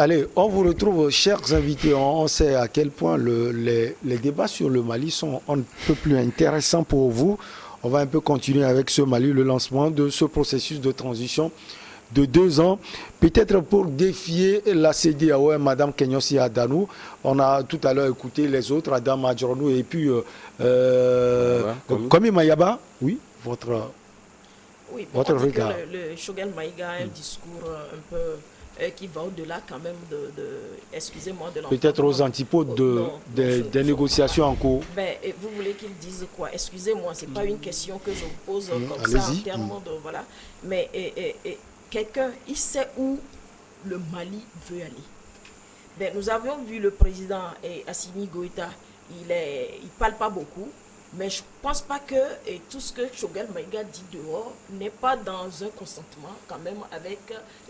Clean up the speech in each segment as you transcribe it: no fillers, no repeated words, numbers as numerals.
Allez, on vous retrouve, chers invités. On sait à quel point les débats sur le Mali sont un peu plus intéressants pour vous. On va un peu continuer avec ce Mali, le lancement de ce processus de transition de 2 ans, peut-être pour défier la CEDEAO, Madame Kenyossi Adanou. On a tout à l'heure écouté les autres, Adam Adjornou et puis Kwame Mayaba. Oui, votre regard. Le Choguel Maïga a un discours un peu qui va au-delà quand même excusez-moi de l'entendre. Peut-être aux antipodes des négociations en cours. Ben, vous voulez qu'il dise quoi? Excusez-moi, c'est pas une question que je pose comme ça en termes de voilà. Mais quelqu'un, il sait où le Mali veut aller. Ben, nous avions vu le président Assimi Goïta, il parle pas beaucoup. Mais je ne pense pas que tout ce que Choguel Maïga dit dehors n'est pas dans un consentement quand même avec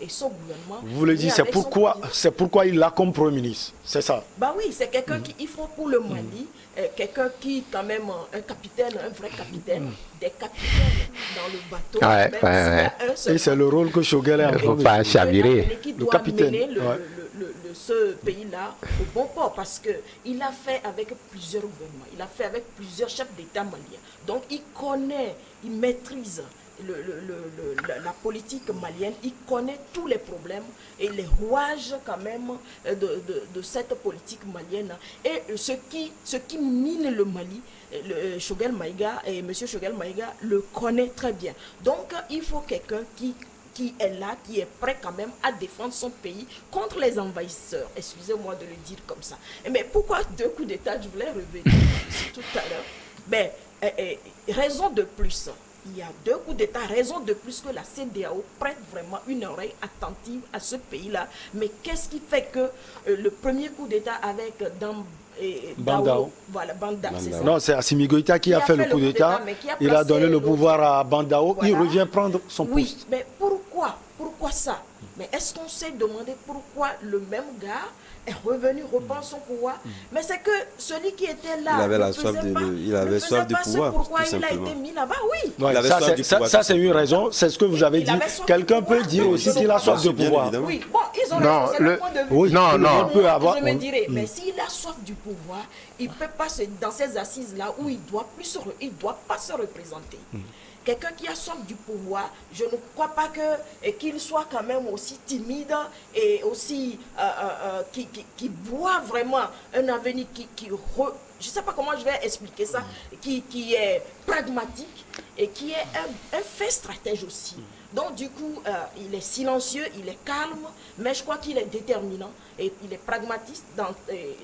son gouvernement. Vous voulez dire c'est pourquoi il l'a comme Premier ministre, c'est ça? Bah oui, c'est quelqu'un qui, il faut pour le Mali, quelqu'un qui quand même, un capitaine, un vrai capitaine, des capitaines dans le bateau. Et c'est le rôle que Choguel a. Il ne faut pas chavirer. Qui doit mener ce pays-là au bon port parce qu'il a fait avec plusieurs gouvernements, il a fait avec plusieurs chefs d'État maliens. Donc il connaît, il maîtrise la politique malienne, il connaît tous les problèmes et les rouages quand même de cette politique malienne. Et ce qui mine le Mali, Choguel Maïga et M. Choguel Maïga le connaît très bien. Donc il faut quelqu'un qui est là, qui est prêt quand même à défendre son pays contre les envahisseurs. Excusez-moi de le dire comme ça. Mais pourquoi 2 coups d'État? Je voulais revenir tout à l'heure. Ben, raison de plus, il y a 2 coups d'État, raison de plus que la CEDEAO prête vraiment une oreille attentive à ce pays-là. Mais qu'est-ce qui fait que le premier coup d'État avec Bandao. Voilà, Bandao, c'est ça. Non, c'est Assimi Goïta qui a fait le coup d'État. Il a donné le pouvoir à Bandao. Voilà. Il revient prendre son poste. Oui, mais pourquoi ça? Mais est-ce qu'on s'est demandé pourquoi le même gars est revenu reprendre son pouvoir? Mais c'est que celui qui était là, il avait la soif du pouvoir. Pourquoi il a été mis là-bas? Oui. Ouais, ça c'est une raison. C'est ce que vous avez dit. Quelqu'un peut dire aussi qu'il a soif de pouvoir. Oui, bon, ils ont raison, c'est le point de vue. Oui, non. Je me dirais, mais s'il a soif du pouvoir, il ne peut pas dans ces assises-là où il ne doit pas se représenter. Quelqu'un qui a soif du pouvoir, je ne crois pas qu'il soit quand même aussi timide et aussi qui voit vraiment un avenir je ne sais pas comment je vais expliquer ça, qui est pragmatique et qui est un fait stratège aussi. Donc du coup, il est silencieux, il est calme, mais je crois qu'il est déterminant et il est pragmatiste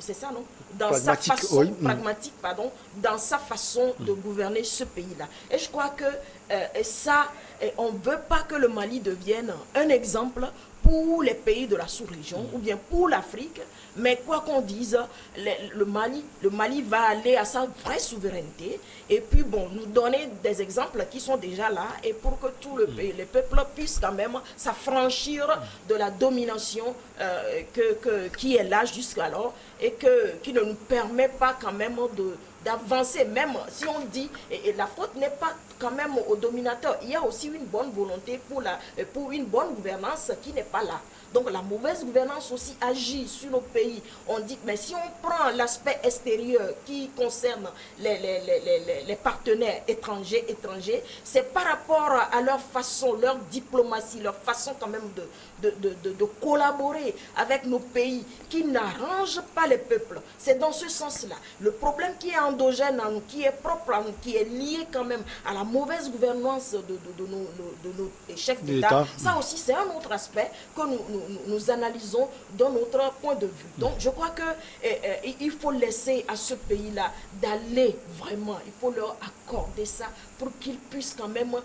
c'est ça, non? Dans sa façon pragmatique, pardon, dans sa façon de gouverner ce pays-là. Et je crois que on ne veut pas que le Mali devienne un exemple pour les pays de la sous-région ou bien pour l'Afrique, mais quoi qu'on dise, le Mali va aller à sa vraie souveraineté et puis bon, nous donner des exemples qui sont déjà là et pour que tout les peuples puissent quand même s'affranchir de la domination qui est là jusqu'alors et qui ne nous permet pas quand même d'avancer, même si on dit, et la faute n'est pas quand même aux dominateurs, il y a aussi une bonne volonté pour une bonne gouvernance qui n'est pas là. Donc la mauvaise gouvernance aussi agit sur nos pays. On dit, mais si on prend l'aspect extérieur qui concerne les partenaires étrangers, c'est par rapport à leur façon, leur diplomatie, leur façon quand même de collaborer avec nos pays qui n'arrangent pas les peuples. C'est dans ce sens-là. Le problème qui est endogène à nous, qui est propre à nous, qui est lié quand même à la mauvaise gouvernance de nos chefs d'État, ça aussi c'est un autre aspect que nous analysons dans notre point de vue. Donc je crois qu'il faut laisser à ce pays-là d'aller vraiment, il faut leur accorder ça pour qu'ils puissent quand même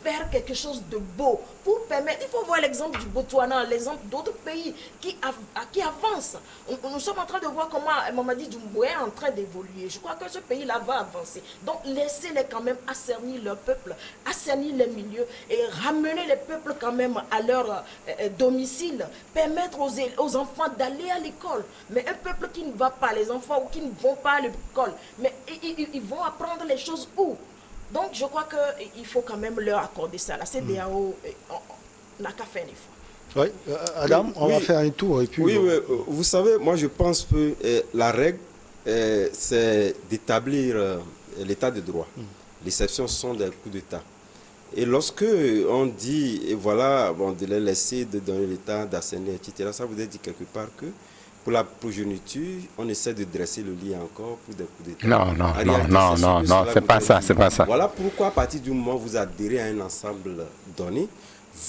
faire quelque chose de beau, pour permettre, il faut voir l'exemple du Botswana, l'exemple d'autres pays qui avancent. Nous sommes en train de voir comment Mamadi Doumbouya est en train d'évoluer. Je crois que ce pays-là va avancer. Donc laissez-les quand même assernir leur peuple, assernir les milieux et ramener les peuples quand même à leur domicile, permettre aux enfants d'aller à l'école. Mais un peuple qui ne va pas, les enfants ou qui ne vont pas à l'école, mais ils vont apprendre les choses où? Donc je crois qu'il faut quand même leur accorder ça. La CEDEAO n'a qu'à faire un effort. Oui, Adam, on va faire un tour. Et puis oui, vous savez, moi je pense que la règle, c'est d'établir l'état de droit. L'exception sont des coups d'État. Et lorsque on dit, et voilà, bon, de les laisser, de donner l'état, d'assainir, etc., ça veut dire quelque part que pour la progéniture, on essaie de dresser le lit encore pour des coups d'État. Non, c'est pas ça, c'est pas ça. Voilà pourquoi à partir du moment où vous adhérez à un ensemble donné,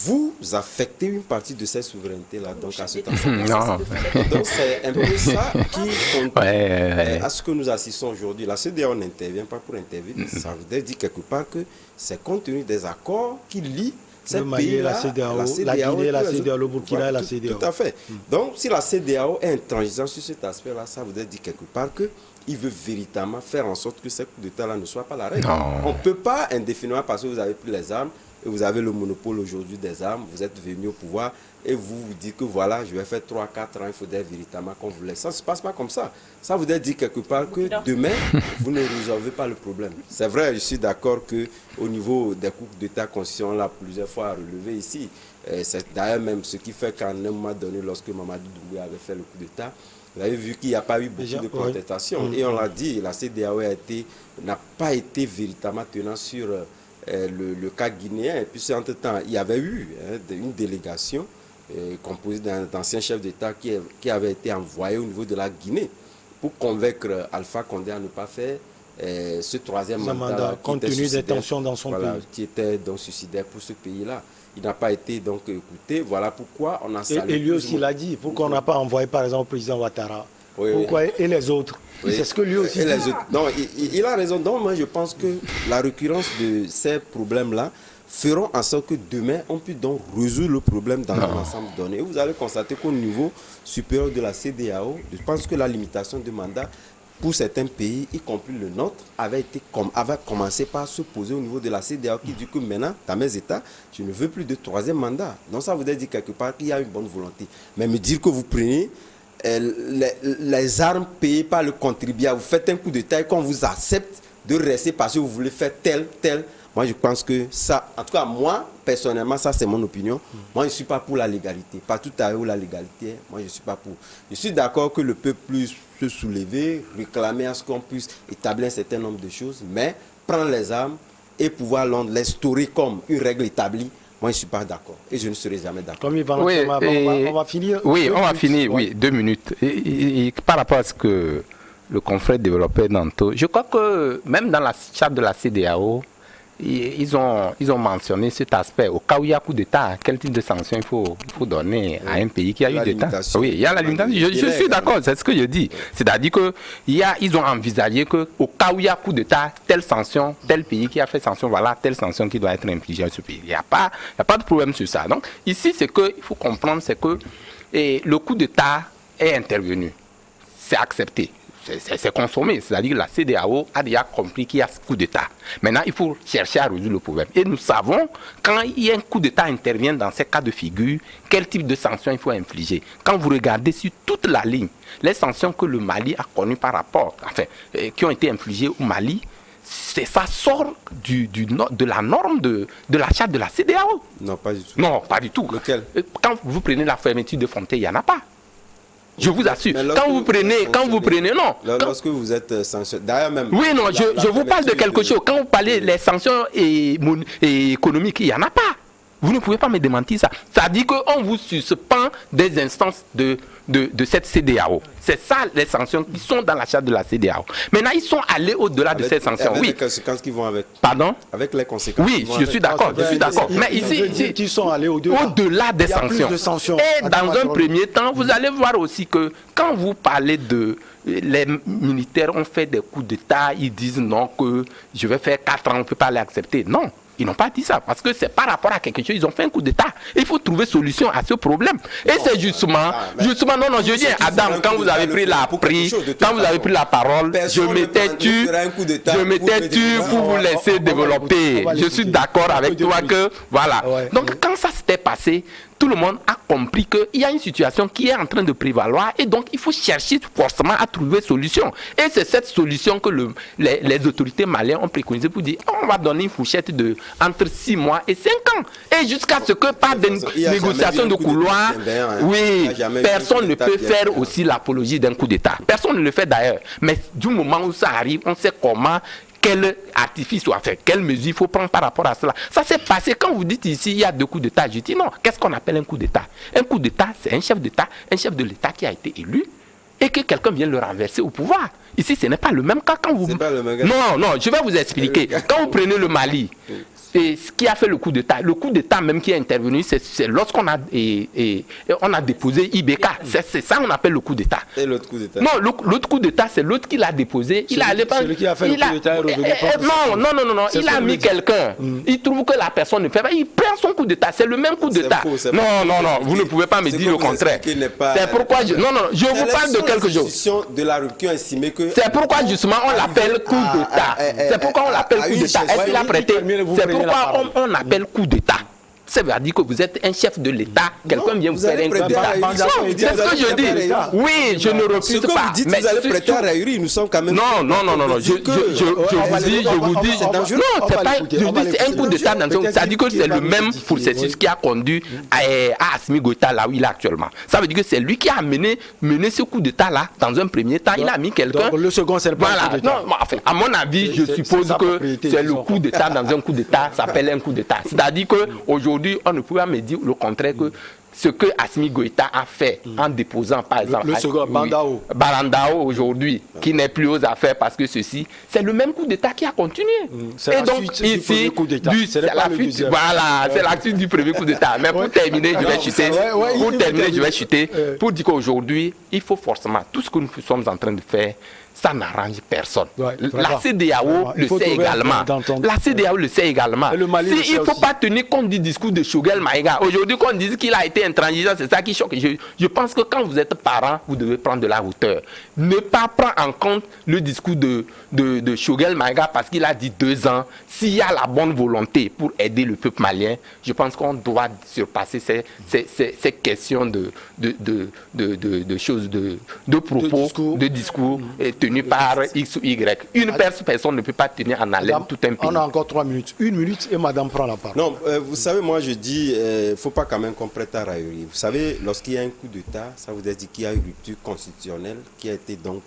vous affectez une partie de cette souveraineté-là, donc à cet ensemble. Donc c'est un peu ça qui compte à ce que nous assistons aujourd'hui. La CEDEAO n'intervient pas pour intervenir. Ça veut dire quelque part que c'est compte tenu des accords qui lient le Mali, la CEDEAO, la Guinée, la CEDEAO, le Burkina et la CEDEAO. Tout à fait. Donc si la CEDEAO est intransigeante sur cet aspect-là, ça veut dire quelque part que il veut véritablement faire en sorte que ces coups d'État-là ne soient pas la règle. On ne peut pas indéfiniment, parce que vous avez pris les armes, et vous avez le monopole aujourd'hui des armes, vous êtes venu au pouvoir, et vous vous dites que voilà, je vais faire 3-4 ans, il faudrait véritablement qu'on vous laisse. Ça ne se passe pas comme ça. Ça voudrait dire quelque part que demain, vous ne résolvez pas le problème. C'est vrai, je suis d'accord qu'au niveau des coups d'État constitutionnels, on l'a plusieurs fois relevé ici. C'est d'ailleurs même ce qui fait qu'à un moment donné, lorsque Mamadou Doumbouya avait fait le coup d'État, vous avez vu qu'il n'y a pas eu beaucoup de contestation. Et on l'a dit, la CEDEAO n'a pas été véritablement tenant sur le cas guinéen. Et puis, entre-temps, il y avait eu une délégation composée d'anciens chefs d'État qui avait été envoyé au niveau de la Guinée pour convaincre Alpha Condé à ne pas faire ce troisième mandat. Compte tenu des tensions dans son pays. Qui était donc suicidaire pour ce pays-là. Il n'a pas été donc écouté. Voilà pourquoi on a salué. Et lui aussi l'a dit. Pourquoi on n'a pas envoyé par exemple le président Ouattara? Pourquoi et les autres? C'est ce que lui aussi dit. Non, il a raison. Donc moi je pense que la récurrence de ces problèmes-là feront en sorte que demain on puisse donc résoudre le problème dans un ensemble donné. Vous allez constater qu'au niveau supérieur de la CEDEAO, je pense que la limitation de mandat pour certains pays, y compris le nôtre, avait commencé par se poser au niveau de la CEDEAO qui dit que maintenant, dans mes États, je ne veux plus de troisième mandat. Donc ça voudrait dire quelque part qu'il y a une bonne volonté. Mais me dire que vous prenez les armes payées par le contribuable, vous faites un coup de taille qu'on vous accepte de rester parce que vous voulez faire tel. Moi, je pense que ça, en tout cas, moi, personnellement, ça, c'est mon opinion. Moi, je ne suis pas pour la légalité. Pas tout à l'heure où la légalité est, moi, je ne suis pas pour. Je suis d'accord que le peuple puisse se soulever, réclamer à ce qu'on puisse établir un certain nombre de choses, mais prendre les armes et pouvoir l'instaurer comme une règle établie, moi, je ne suis pas d'accord. Et je ne serai jamais d'accord. On va finir. Oui, on va finir, 2 minutes. Et par rapport à ce que le confrère développait tantôt, je crois que même dans la charte de la CEDEAO, ils ont mentionné cet aspect. Au cas où il y a coup d'État, quel type de sanctions il faut donner à un pays qui a eu d'État? Oui, il y a la limitation. Je suis d'accord, c'est ce que je dis. C'est-à-dire qu'ils ont envisagé qu'au cas où il y a coup d'État, telle sanction, tel pays qui a fait sanction, voilà, telle sanction qui doit être infligée à ce pays. Il n'y a pas de problème sur ça. Donc, ici, ce qu'il faut comprendre, c'est que le coup d'État est intervenu. C'est accepté. C'est consommé, c'est-à-dire que la CEDEAO a déjà compris qu'il y a ce coup d'État. Maintenant, il faut chercher à résoudre le problème. Et nous savons, quand il y a un coup d'État intervient dans ces cas de figure, quel type de sanctions il faut infliger. Quand vous regardez sur toute la ligne, les sanctions que le Mali a connues par rapport, qui ont été infligées au Mali, ça sort de la norme de la charte de la CEDEAO. Non, pas du tout. Non, pas du tout. Lequel? Quand vous prenez la fermeture de frontières, il n'y en a pas. Je vous assure, quand vous prenez, non. Lorsque vous êtes sanctionné, d'ailleurs même... Oui, non, je vous parle de quelque chose. Quand vous parlez des sanctions économiques, il n'y en a pas. Vous ne pouvez pas me démentir ça. Ça dit qu'on vous suspend des instances de cette CEDEAO. C'est ça les sanctions qui sont dans la charte de la CEDEAO. Maintenant, ils sont allés au-delà de ces sanctions. Avec les conséquences qui vont avec. Pardon? Avec les conséquences. Oui, je suis d'accord. Mais ici, ils sont allés au-delà des sanctions. Et dans un premier temps, vous allez voir aussi que quand vous parlez les militaires ont fait des coups d'État, ils disent non, que je vais faire 4 ans, on ne peut pas les accepter. Non. Ils n'ont pas dit ça, parce que c'est par rapport à quelque chose, ils ont fait un coup d'État. Il faut trouver solution à ce problème. Et c'est justement, non, je dis, Adam, quand vous avez pris la parole, je m'étais tu pour vous laisser développer. Je suis d'accord avec toi que, voilà. Donc, quand ça s'était passé, tout le monde a compris qu'il y a une situation qui est en train de prévaloir et donc il faut chercher forcément à trouver solution. Et c'est cette solution que les autorités maliennes ont préconisé pour dire on va donner une fourchette de entre 6 mois et 5 ans. Et jusqu'à ce que par des négociations de couloir, oui, personne ne peut faire aussi l'apologie d'un coup d'État. Personne ne le fait d'ailleurs. Mais du moment où ça arrive, on sait comment, quel artifice soit fait, quelle mesure il faut prendre par rapport à cela. Ça s'est passé quand vous dites ici il y a 2 coups d'État. Je dis non, qu'est-ce qu'on appelle un coup d'État? Un coup d'État, c'est un chef d'État, de l'État qui a été élu et que quelqu'un vient le renverser au pouvoir. Ici, ce n'est pas le même cas quand vous... Pas le même cas. Non, je vais vous expliquer. Quand vous prenez le Mali, et ce qui a fait le coup d'État même qui est intervenu, c'est lorsqu'on a, on a déposé IBK. C'est ça qu'on appelle le coup d'État. Et l'autre coup d'État? Non, l'autre coup d'État, c'est l'autre qui l'a déposé. Celui qui a fait le coup d'État est revenu prendre Non. Il a mis quelqu'un. Il trouve que la personne ne fait pas. Il prend son coup d'État. C'est le même coup d'État. Non. Vous ne pouvez pas me dire le contraire. C'est pourquoi je... Non. Je vous parle de quelque chose. De la rupture estimée que... C'est pourquoi justement on l'appelle coup d'État. C'est pourquoi on l'appelle coup d'État. Est-ce qu'il a prêté? C'est pourquoi on appelle coup d'État. Ça veut dire que vous êtes un chef de l'État, quelqu'un vient vous faire un coup d'État. C'est ce que je dis. Oui, je ne refuse pas. Vous dites, vous allez prêter à Raillerie, nous sommes quand même... Non. Je vous dis... Non, c'est pas... Je dis c'est un coup d'État dans son... Ça dit que c'est le même processus qui a conduit à Assimi Goïta là où il est actuellement. Ça veut dire que c'est lui qui a mené ce coup d'État là dans un premier temps. Il a mis quelqu'un... Le second, c'est le coup d'État. À mon avis, je suppose que c'est le coup d'État dans un coup d'État, ça s'appelle un coup d'État. C'est-à-dire qu'aujourd'hui, on ne peut pas me dire le contraire que ce que Assimi Goïta a fait en déposant par exemple le second, Barandao aujourd'hui, qui n'est plus aux affaires parce que ceci, c'est le même coup d'État qui a continué. Et donc ici, c'est la suite du premier coup d'État. Mais pour terminer, je vais chuter. Pour dire qu'aujourd'hui, il faut forcément, tout ce que nous sommes en train de faire, ça n'arrange personne. La CEDEAO le sait également. La CEDEAO le sait également. Il ne faut pas tenir compte du discours de Choguel Maïga. Aujourd'hui, qu'on dise qu'il a été intransigeant, c'est ça qui choque. Je pense que quand vous êtes parent, vous devez prendre de la hauteur. Ne pas prendre en compte le discours de Choguel Maïga parce qu'il a dit 2 ans. S'il y a la bonne volonté pour aider le peuple malien, je pense qu'on doit surpasser ces questions de choses, de propos, de discours tenu par X ou Y. Une personne ne peut pas tenir en haleine tout un pays. On a encore 3 minutes. 1 minute et madame prend la parole. Non, vous savez, moi je dis, il ne faut pas quand même qu'on prête à raillerie. Vous savez, lorsqu'il y a un coup d'État, ça vous dit qu'il y a une rupture constitutionnelle qui a été donc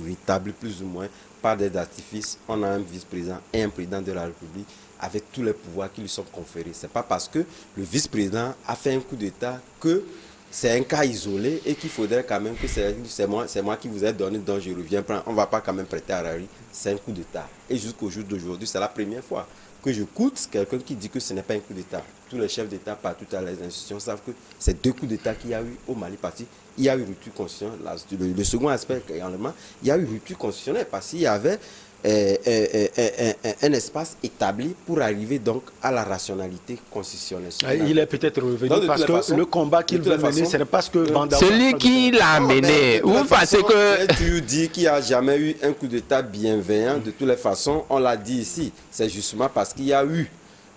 rétablie plus ou moins par des artifices. On a un vice-président et un président de la République avec tous les pouvoirs qui lui sont conférés. Ce n'est pas parce que le vice-président a fait un coup d'État que c'est un cas isolé et qu'il faudrait quand même que c'est moi qui vous ai donné, dont je reviens. On ne va pas quand même prêter à raillerie. C'est un coup d'État. Et jusqu'au jour d'aujourd'hui, c'est la première fois que j'écoute quelqu'un qui dit que ce n'est pas un coup d'État. Tous les chefs d'État, partout à les institutions, savent que c'est 2 coups d'État qu'il y a eu au Mali. Parce qu'il y a eu rupture constitutionnelle. Le second aspect également, il y a eu rupture constitutionnelle parce qu'il y avait un espace établi pour arriver donc à la rationalité constitutionnelle. Il est peut-être revenu parce que le combat qu'il veut mener, ce n'est pas ce que Bandao... Celui qui l'a mené, vous pensez que... Tu dis qu'il n'y a jamais eu un coup d'État bienveillant, de toutes les façons, on l'a dit ici. C'est justement parce qu'il y a eu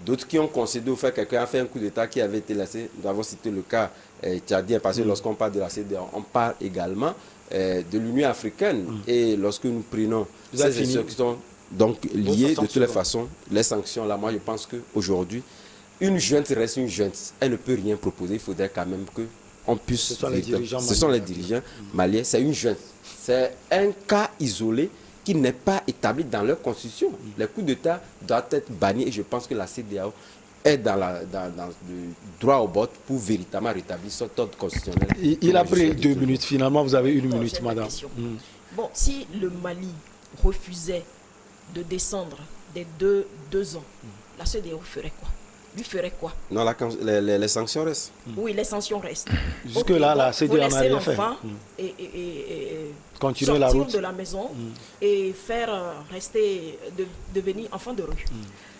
d'autres qui ont concédé au fait que quelqu'un a fait un coup d'État qui avait été laissé. Nous avons cité le cas tchadien, parce que lorsqu'on parle de la CEDEAO, on parle également de l'Union africaine. Et lorsque nous prenons ces sanctions qui sont donc liées de toutes les façons, les sanctions là, moi je pense qu'aujourd'hui, une junte reste une junte. Elle ne peut rien proposer. Il faudrait quand même qu'on puisse... Ce sont les dirigeants maliens. C'est une junte. C'est un cas isolé qui n'est pas établi dans leur constitution. Les coups d'État doivent être bannis et je pense que la CEDEAO est dans le droit au vote pour véritablement rétablir son ordre constitutionnel. Il a pris 2 minutes. Finalement, vous avez 1 minute, madame. Bon, si le Mali refusait de descendre des 2 ans, la CEDEAO ferait quoi? Lui ferait quoi? Non, les sanctions restent. Oui, les sanctions restent. Jusque-là, la CEDEAO n'a rien fait. Et continuer la route de la maison et faire rester, devenir enfant de rue.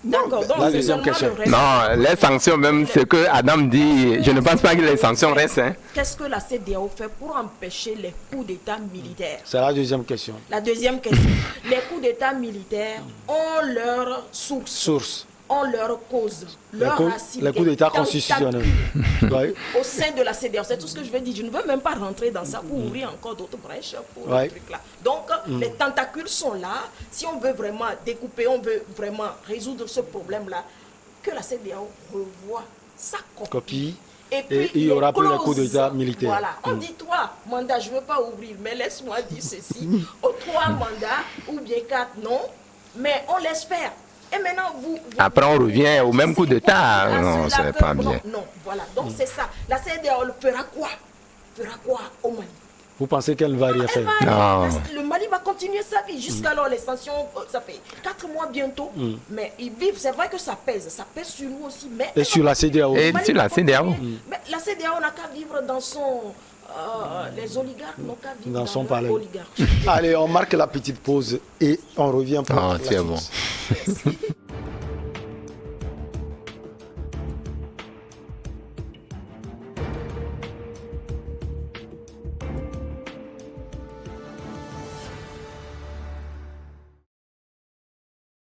D'accord, donc la deuxième question. Non, les sanctions même, ce que Adam dit, je ne pense pas que les sanctions restent. Qu'est-ce que la CEDEAO fait pour empêcher les coups d'État militaires? C'est la deuxième question. La deuxième question. Les coups d'État militaires ont leur source. ont leur cause, leur racine. Les coups d'État tentacules constitutionnels. Ouais. Au sein de la CEDEAO. C'est tout ce que je veux dire. Je ne veux même pas rentrer dans ça pour ouvrir encore d'autres brèches pour le truc là. Donc, les tentacules sont là. Si on veut vraiment découper, on veut vraiment résoudre ce problème-là, que la CEDEAO revoie sa copie. Et puis, il y aura plus les coups clauses, d'État militaires. Voilà. On dit 3 mandats, je ne veux pas ouvrir, mais laisse-moi dire ceci. Aux 3 mandats, ou bien 4, non. Mais on laisse faire. Et maintenant, après, on revient au même coup d'État. Non, c'est pas bien. Non, voilà. Donc, c'est ça. La CEDEAO fera quoi? Fera quoi au Mali? Vous pensez qu'elle ne va rien faire? Non. Le Mali va continuer sa vie. Jusqu'alors, les sanctions, ça fait 4 mois bientôt. Mais ils vivent, c'est vrai que ça pèse sur nous aussi. Mais et sur la CEDEAO. Et sur la CEDEAO. Mais la CEDEAO n'a qu'à vivre dans son... les oligarques n'ont qu'à vivre dans son leur palais. oligarchie. Allez, on marque la petite pause et on revient pour la c'est suite. bon. Merci.